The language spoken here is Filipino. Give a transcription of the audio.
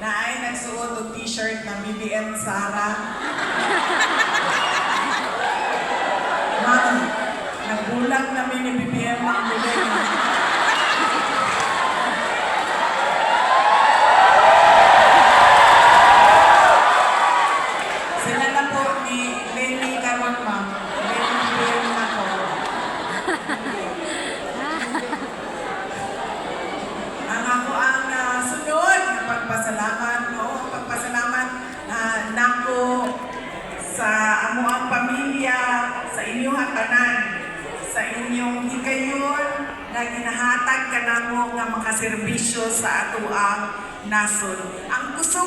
na ay nagsuot og t-shirt na BBM Sara. Ma'am, nagbulag namin ni BBM ang bulig. Sila na po ni Lenny karon, ma'am. Lenny BBM na po. Ang ako ang sunod na pagpasalamat mo, pagpasalamat nako sa amo ang pamilya, sa inyong hatanan, sa inyong hikayon na ginahatag ka namo nga makaserbisyo sa ato ang nasod. Ang gusto